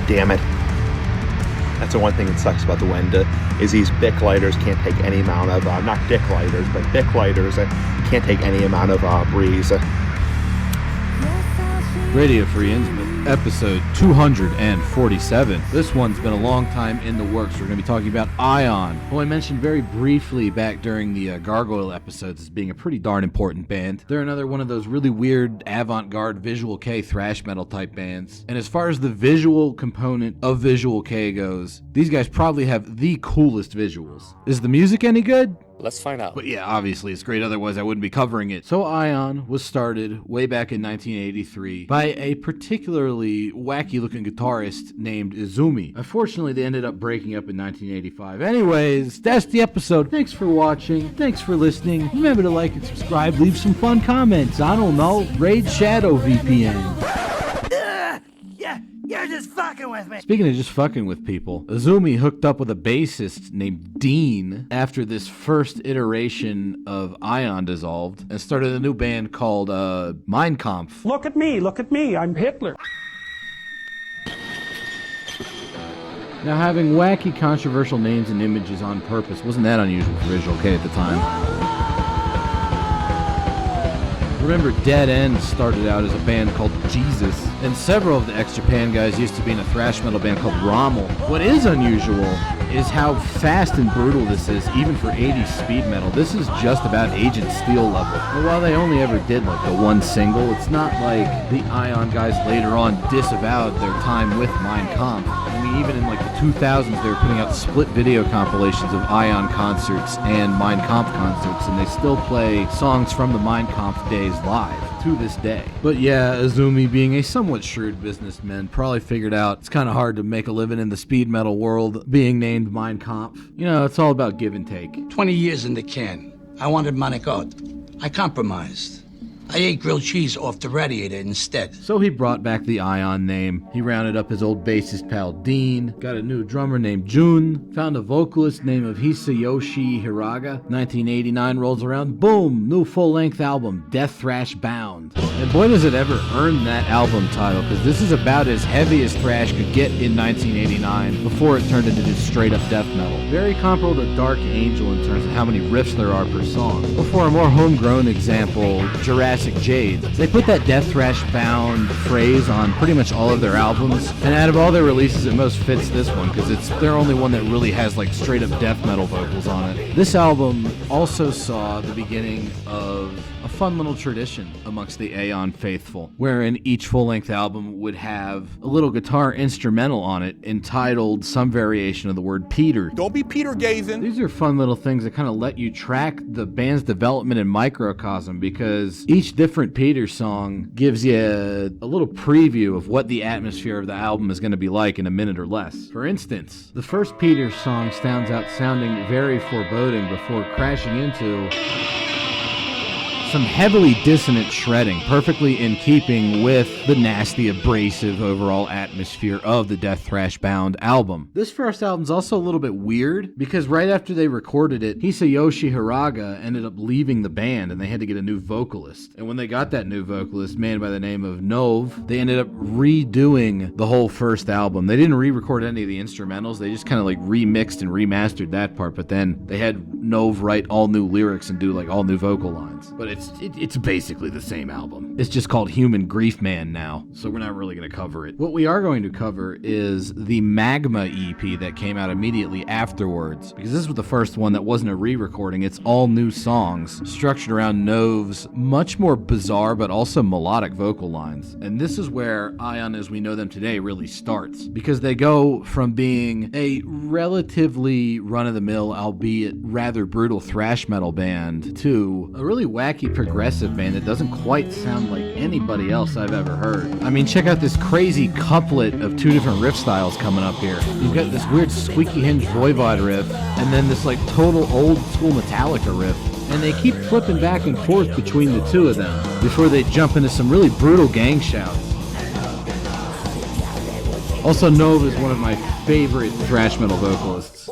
damn it. That's the one thing that sucks about the wind, is these Bic lighters can't take any amount of, not dick lighters, but Bic lighters can't take any amount of breeze. Radio Free Innsmouth, episode 247. This one's been a long time in the works. We're going to be talking about Aion, who I mentioned very briefly back during the Gargoyle episodes as being a pretty darn important band. They're another one of those really weird avant-garde Visual K thrash metal type bands. And as far as the visual component of Visual K goes, these guys probably have the coolest visuals. Is the music any good? Let's find out. But yeah, obviously it's great, otherwise I wouldn't be covering it. So Aion was started way back in 1983 by a particularly wacky-looking guitarist named Izumi. Unfortunately, they ended up breaking up in 1985. Anyways, that's the episode. Thanks for watching. Thanks for listening. Remember to like and subscribe. Leave some fun comments. I don't know. Raid Shadow VPN. You're just fucking with me. Speaking of just fucking with people, Izumi hooked up with a bassist named Dean after this first iteration of Aion dissolved and started a new band called Mineconf. Look at me, I'm Hitler. Now, having wacky, controversial names and images on purpose wasn't that unusual for Visual K at the time. Remember, Dead End started out as a band called Jesus, and several of the ex-Japan guys used to be in a thrash metal band called Rommel. What is unusual is how fast and brutal this is, even for 80s speed metal. This is just about Agent Steel level. And while they only ever did like the one single, it's not like the Aion guys later on disavowed their time with Mineconf. I mean, even in like the 2000s, they were putting out split video compilations of Aion concerts and Mineconf concerts, and they still play songs from the Mineconf days live to this day. But yeah, Izumi, being a somewhat shrewd businessman, probably figured out it's kind of hard to make a living in the speed metal world being named Mineconf. You know, it's all about give and take. 20 years in the can. I wanted Monaco. I compromised. I ate grilled cheese off the radiator instead. So he brought back the Aion name. He rounded up his old bassist pal Dean, got a new drummer named Jun, found a vocalist named Hisayoshi Hiraga. 1989 rolls around, boom, new full-length album, Death Thrash Bound. And boy does it ever earn that album title, because this is about as heavy as thrash could get in 1989 before it turned into just straight-up death metal. Very comparable to Dark Angel in terms of how many riffs there are per song. Before a more homegrown example, Jurassic Jade. They put that Death Thrash Bound phrase on pretty much all of their albums, and out of all their releases, it most fits this one because it's their only one that really has like straight up death metal vocals on it. This album also saw the beginning of a fun little tradition amongst the Aion faithful, wherein each full-length album would have a little guitar instrumental on it entitled some variation of the word Peter. Don't be Peter gazing. These are fun little things that kind of let you track the band's development in microcosm, because each different Peter song gives you a little preview of what the atmosphere of the album is going to be like in a minute or less. For instance, the first Peter song stands out sounding very foreboding before crashing into some heavily dissonant shredding, perfectly in keeping with the nasty, abrasive overall atmosphere of the Death Thrash Bound album. This first album's also a little bit weird, because right after they recorded it, Hisayoshi Hiraga ended up leaving the band, and they had to get a new vocalist. And when they got that new vocalist, man by the name of Nov, they ended up redoing the whole first album. They didn't re-record any of the instrumentals, they just kind of like remixed and remastered that part, but then they had Nov write all new lyrics and do like all new vocal lines. But it's basically the same album. It's just called Human Grief Man now, so we're not really going to cover it. What we are going to cover is the Magma EP that came out immediately afterwards, because this was the first one that wasn't a re-recording. It's all new songs structured around Nov's much more bizarre but also melodic vocal lines. And this is where Aion as we know them today really starts, because they go from being a relatively run-of-the-mill, albeit rather brutal thrash metal band, to a really wacky progressive band that doesn't quite sound like anybody else I've ever heard. I mean, check out this crazy couplet of two different riff styles coming up here. You've got this weird squeaky hinge Voivod riff, and then this like total old school Metallica riff. And they keep flipping back and forth between the two of them before they jump into some really brutal gang shouts. Also, Nova is one of my favorite thrash metal vocalists.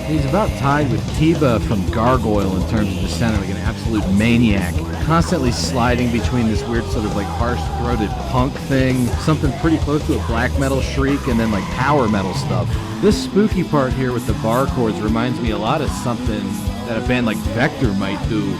He's about tied with Tiba from Gargoyle in terms of just sounding like an absolute maniac, constantly sliding between this weird sort of like harsh-throated punk thing, something pretty close to a black metal shriek, and then like power metal stuff. This spooky part here with the bar chords reminds me a lot of something that a band like Vector might do,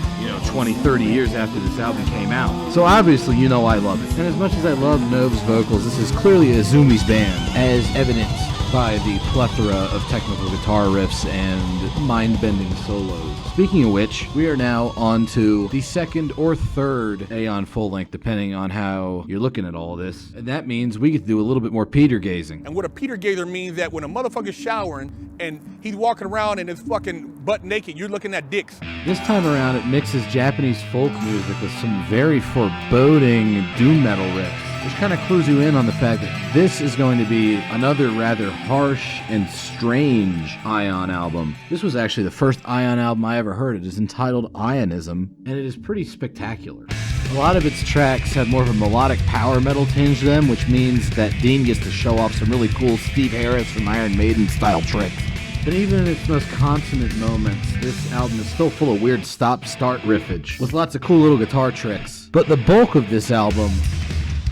20, 30 years after this album came out. So obviously, I love it. And as much as I love Nove's vocals, this is clearly Izumi's band, as evidenced by the plethora of technical guitar riffs and mind-bending solos. Speaking of which, we are now on to the second or third Aion full-length, depending on how you're looking at all this. And that means we get to do a little bit more Peter gazing. And what a Peter gazer means that when a motherfucker's showering and he's walking around and his fucking butt naked, you're looking at dicks. This time around, it mixes Japanese folk music with some very foreboding doom metal riffs, which kind of clues you in on the fact that this is going to be another rather harsh and strange Aion album. This was actually the first Aion album I ever heard. It is entitled Ionism, and it is pretty spectacular. A lot of its tracks have more of a melodic power metal tinge to them, which means that Dean gets to show off some really cool Steve Harris from Iron Maiden style tricks. But even in its most consummate moments, this album is still full of weird stop-start riffage, with lots of cool little guitar tricks. But the bulk of this album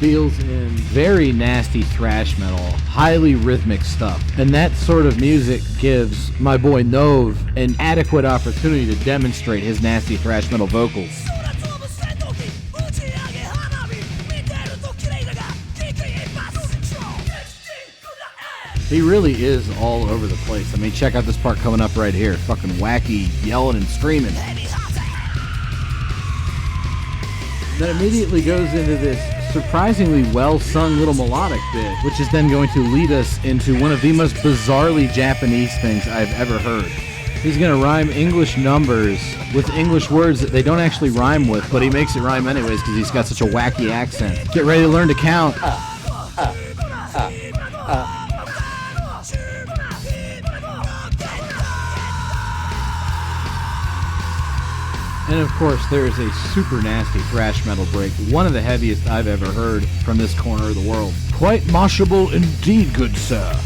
deals in very nasty thrash metal, highly rhythmic stuff. And that sort of music gives my boy Nove an adequate opportunity to demonstrate his nasty thrash metal vocals. He really is all over the place. I mean, check out this part coming up right here. Fucking wacky, yelling and screaming. Then immediately goes into this surprisingly well-sung little melodic bit, which is then going to lead us into one of the most bizarrely Japanese things I've ever heard. He's going to rhyme English numbers with English words that they don't actually rhyme with, but he makes it rhyme anyways because he's got such a wacky accent. Get ready to learn to count. And of course, there is a super nasty thrash metal break, one of the heaviest I've ever heard from this corner of the world. Quite moshable indeed, good sir.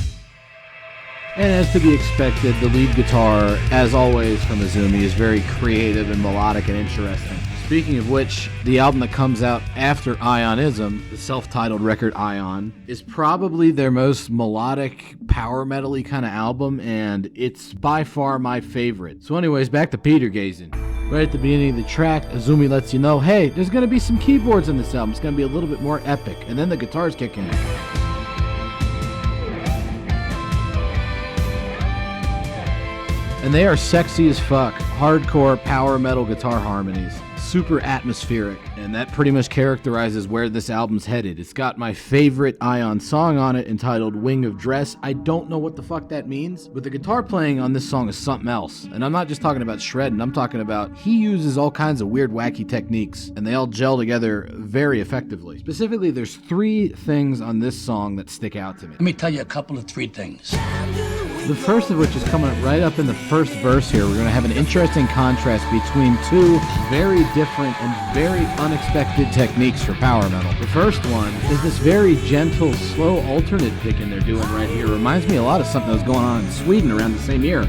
And as to be expected, the lead guitar, as always from Izumi, is very creative and melodic and interesting. Speaking of which, the album that comes out after Ionism, the self-titled record Aion, is probably their most melodic, power metal-y kind of album, and it's by far my favorite. So anyways, back to Peter gazing. Right at the beginning of the track, Izumi lets you know, hey, there's going to be some keyboards in this album. It's going to be a little bit more epic. And then the guitars kick in. And they are sexy as fuck. Hardcore power metal guitar harmonies. Super atmospheric. And that pretty much characterizes where this album's headed. It's got my favorite Aion song on it entitled Wing of Dress. I don't know what the fuck that means, but the guitar playing on this song is something else. And I'm not just talking about shredding, I'm talking about he uses all kinds of weird wacky techniques, and they all gel together very effectively. Specifically, there's 3 things on this song that stick out to me. Let me tell you a couple of 3 things. The first of which is coming right up in the first verse here. We're going to have an interesting contrast between 2 very different and very unexpected techniques for power metal. The first one is this very gentle, slow alternate picking they're doing right here. Reminds me a lot of something that was going on in Sweden around the same year.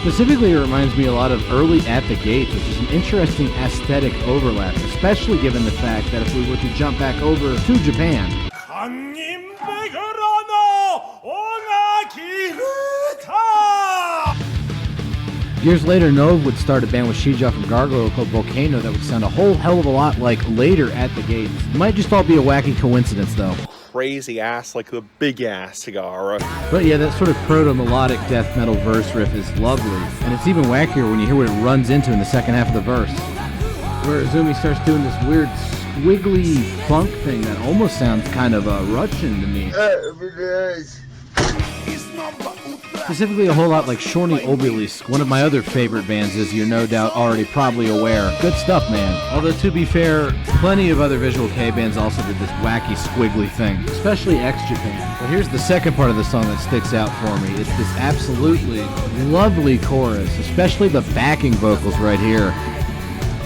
Specifically, it reminds me a lot of early At the Gates, which is an interesting aesthetic overlap, especially given the fact that if we were to jump back over to Japan, years later, Nove would start a band with Shija from Gargoyle called Volcano that would sound a whole hell of a lot like later At the Gates. It might just all be a wacky coincidence, though. Crazy ass, like the big ass cigar. But yeah, that sort of proto-melodic death metal verse riff is lovely. And it's even wackier when you hear what it runs into in the second half of the verse, where Izumi starts doing this weird squiggly funk thing that almost sounds kind of Russian to me. Specifically a whole lot like Shorny Obelisк, one of my other favorite bands, as you're no doubt already probably aware. Good stuff, man. Although to be fair, plenty of other Visual K bands also did this wacky squiggly thing, especially ex-Japan. But here's the second part of the song that sticks out for me. It's this absolutely lovely chorus, especially the backing vocals right here.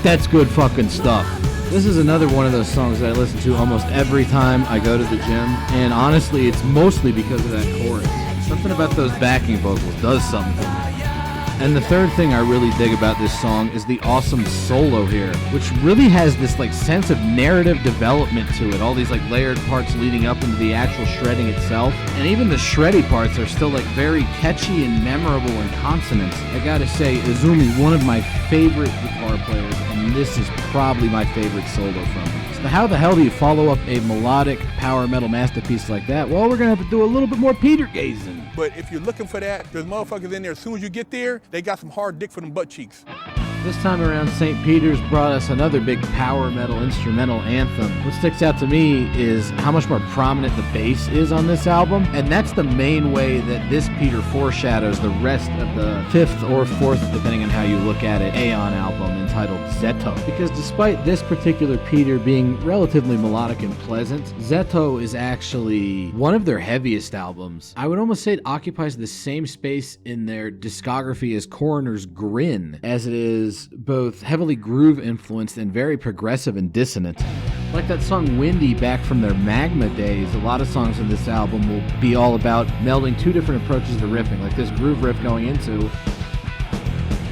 That's good fucking stuff. This is another one of those songs that I listen to almost every time I go to the gym, and honestly, it's mostly because of that chorus. Something about those backing vocals does something for me. And the third thing I really dig about this song is the awesome solo here, which really has this like sense of narrative development to it. All these like layered parts leading up into the actual shredding itself. And even the shreddy parts are still like very catchy and memorable in consonants. I gotta say, Izumi, one of my favorite guitar players, and this is probably my favorite solo from him. So how the hell do you follow up a melodic power metal masterpiece like that? Well, we're gonna have to do a little bit more Peter gazing. But if you're looking for that, there's motherfuckers in there. As soon as you get there, they got some hard dick for them butt cheeks. This time around, St. Peter's brought us another big power metal instrumental anthem. What sticks out to me is how much more prominent the bass is on this album, and that's the main way that this Peter foreshadows the rest of the fifth or fourth, depending on how you look at it, Aion album entitled Zetto. Because despite this particular Peter being relatively melodic and pleasant, Zetto is actually one of their heaviest albums. I would almost say it occupies the same space in their discography as Coroner's Grin, as it is both heavily groove influenced and very progressive and dissonant. Like that song Windy back from their Magma days, a lot of songs in this album will be all about melding two different approaches to riffing, like this groove riff going into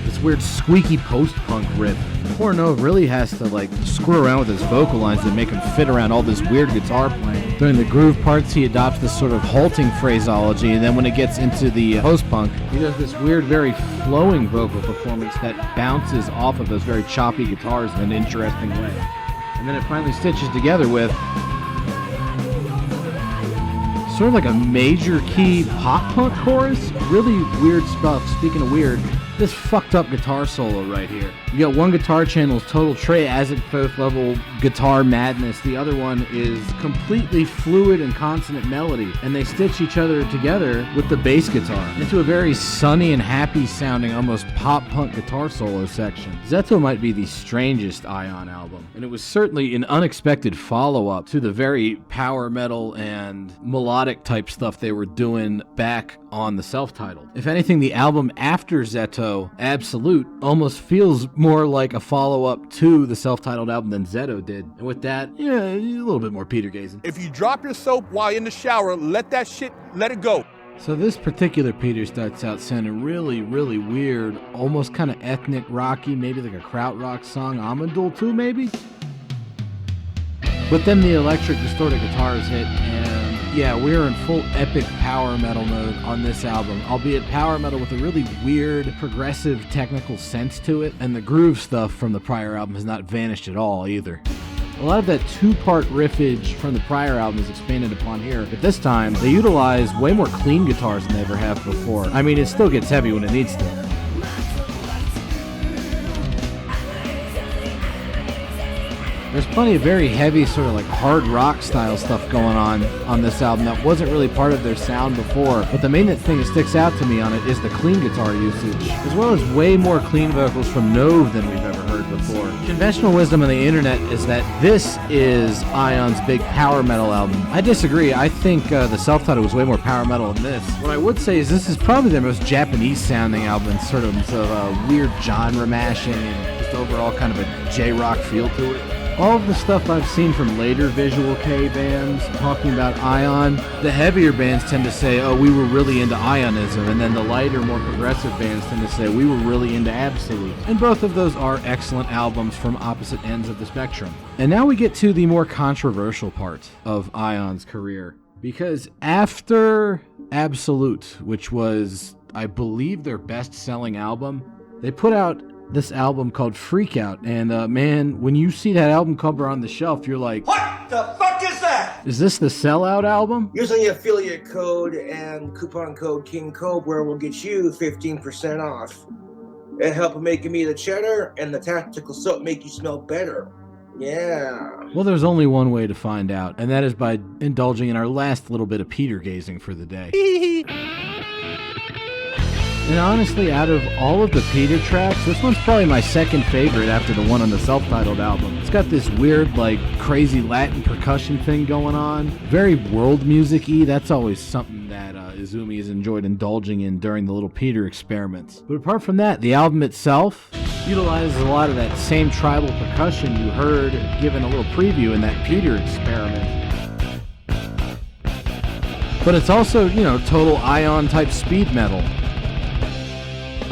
this weird squeaky post-punk riff. Poor Nove really has to like screw around with his vocal lines that make him fit around all this weird guitar playing. During the groove parts, he adopts this sort of halting phraseology, and then when it gets into the post-punk, he does this weird, very flowing vocal performance that bounces off of those very choppy guitars in an interesting way. And then it finally stitches together with sort of like a major key pop-punk chorus. Really weird stuff. Speaking of weird, this fucked up guitar solo right here. You got one guitar channel's total Trey Azimuth level guitar madness. The other one is completely fluid and consonant melody. And they stitch each other together with the bass guitar into a very sunny and happy sounding, almost pop-punk guitar solo section. Zetto might be the strangest Aion album. And it was certainly an unexpected follow-up to the very power metal and melodic type stuff they were doing back on the self-titled. If anything, the album after Zetto, Absolute, almost feels more like a follow-up to the self-titled album than Zetto did. And with that, yeah, a little bit more Peter gazing. If you drop your soap while in the shower, let it go. So this particular Peter starts out sounding really, really weird, almost kind of ethnic rocky, maybe like a krautrock song, Amandul too, maybe? But then the electric distorted guitars hit, and yeah, we're in full epic power metal mode on this album, albeit power metal with a really weird, progressive, technical sense to it, and the groove stuff from the prior album has not vanished at all either. A lot of that two-part riffage from the prior album is expanded upon here, but this time they utilize way more clean guitars than they ever have before. I mean, it still gets heavy when it needs to. There's plenty of very heavy, sort of like hard rock style stuff going on this album that wasn't really part of their sound before. But the main thing that sticks out to me on it is the clean guitar usage, as well as way more clean vocals from Nove than we've ever heard before. Conventional wisdom on the internet is that this is Aion's big power metal album. I disagree. I think the self-titled was way more power metal than this. What I would say is this is probably their most Japanese sounding album in sort of weird genre mashing and just overall kind of a J-rock feel to it. All of the stuff I've seen from later Visual K bands talking about Aion, the heavier bands tend to say, oh, we were really into Ionism, and then the lighter, more progressive bands tend to say, we were really into Absolute. And both of those are excellent albums from opposite ends of the spectrum. And now we get to the more controversial part of Aion's career. Because after Absolute, which was, I believe, their best-selling album, they put out this album called Freakout, and man, when you see that album cover on the shelf, you're like, what the fuck is that? Is this the Sellout album? Using the affiliate code and coupon code King Cobra will get you 15% off. It helped making me the cheddar, and the tactical soap make you smell better. Yeah. Well, there's only one way to find out, and that is by indulging in our last little bit of Peter gazing for the day. And honestly, out of all of the Peter tracks, this one's probably my second favorite after the one on the self-titled album. It's got this weird, like, crazy Latin percussion thing going on. Very world music-y. That's always something that Izumi has enjoyed indulging in during the little Peter experiments. But apart from that, the album itself utilizes a lot of that same tribal percussion you heard given a little preview in that Peter experiment. but it's also, you know, total Aion type speed metal.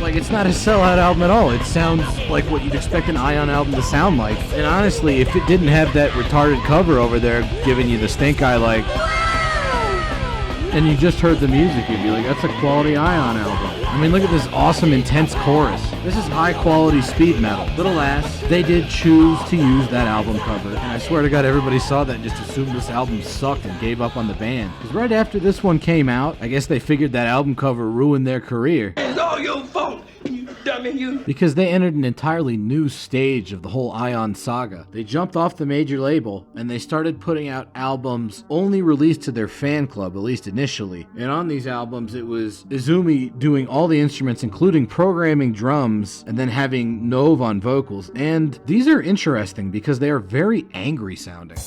Like, it's not a sellout album at all. It sounds like what you'd expect an Aion album to sound like. And honestly, if it didn't have that retarded cover over there giving you the stink eye, like, and you just heard the music, you'd be like, that's a quality Aion album. I mean, look at this awesome, intense chorus. This is high-quality speed metal. But alas, they did choose to use that album cover. And I swear to God, everybody saw that and just assumed this album sucked and gave up on the band. Because right after this one came out, I guess they figured that album cover ruined their career. It's all your fault, you dummy, you. Because they entered an entirely new stage of the whole Aion saga. They jumped off the major label, and they started putting out albums only released to their fan club, at least initially. And on these albums, it was Izumi doing all the instruments, including programming drums, and then having Nove on vocals. And these are interesting because they are very angry sounding.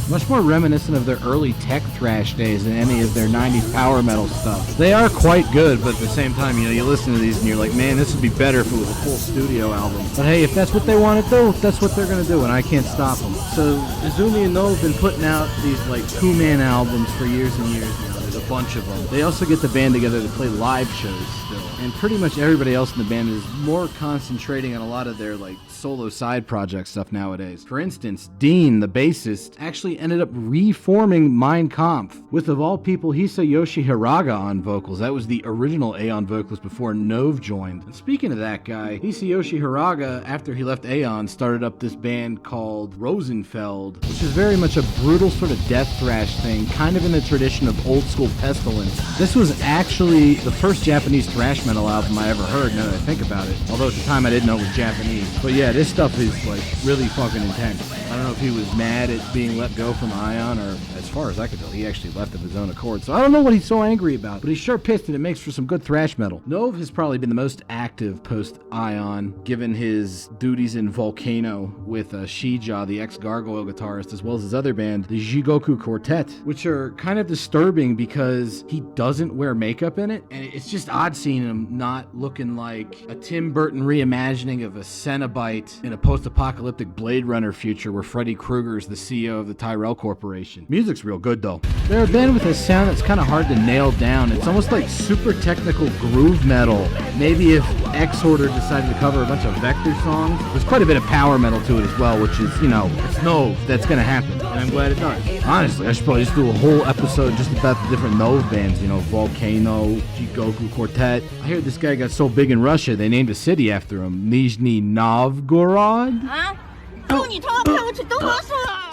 Much more reminiscent of their early tech thrash days than any of their 90s power metal stuff. They are quite good, but at the same time, you know, you listen to these and you're like, man, this would be better if it was a full studio album. But hey, if that's what they want to do, that's what they're going to do, and I can't stop them. So Izumi and Nove have been putting out these, like, two-man albums for years and years now. There's a bunch of them. They also get the band together to play live shows still. And pretty much everybody else in the band is more concentrating on a lot of their, like, solo side project stuff nowadays. For instance, Dean, the bassist, actually ended up reforming Mineconf with, of all people, Hisayoshi Hiraga on vocals. That was the original Aion vocalist before Nove joined. And speaking of that guy, Hisayoshi Hiraga, after he left Aion, started up this band called Rosenfeld, which is very much a brutal sort of death thrash thing, kind of in the tradition of old school Pestilence. This was actually the first Japanese thrash metal album I ever heard, now that I think about it. Although at the time I didn't know it was Japanese. But yeah, this stuff is, like, really fucking intense. I don't know if he was mad at being let go from Aion, or as far as I could tell, he actually left of his own accord. So I don't know what he's so angry about, but he's sure pissed, and it makes for some good thrash metal. Nove has probably been the most active post-Aion, given his duties in Volcano with Shija, the ex-Gargoyle guitarist, as well as his other band, the Jigoku Quartet, which are kind of disturbing because he doesn't wear makeup in it, and it's just odd seeing him not looking like a Tim Burton reimagining of a Cenobite in a post-apocalyptic Blade Runner future where Freddy Krueger is the CEO of the Tyrell Corporation. Music's real good though. They're a band with a sound that's kind of hard to nail down. It's almost like super technical groove metal. Maybe if X-Order decided to cover a bunch of Vector songs, there's quite a bit of power metal to it as well, which is, you know, it's Nove that's gonna happen, and I'm glad it does. Honestly, I should probably just do a whole episode just about the different Nove bands, you know, Volcano, Jigoku Quartet. I hear this guy got so big in Russia, they named a city after him, Nizhny Novgorod? Huh?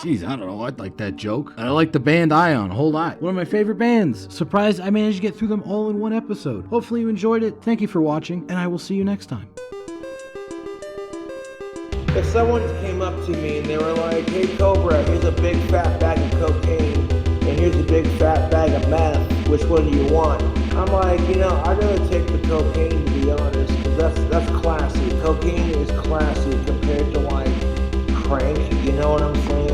Jeez, I don't know. I'd like that joke. And I like the band Aion, whole lot. One of my favorite bands. Surprised I managed to get through them all in one episode. Hopefully you enjoyed it. Thank you for watching, and I will see you next time. If someone came up to me and they were like, hey Cobra, here's a big fat bag of cocaine, and here's a big fat bag of meth, which one do you want? I'm like, you know, I'd rather take the cocaine, to be honest, because that's classy. Cocaine is classy compared to, like, crank, you know what I'm saying?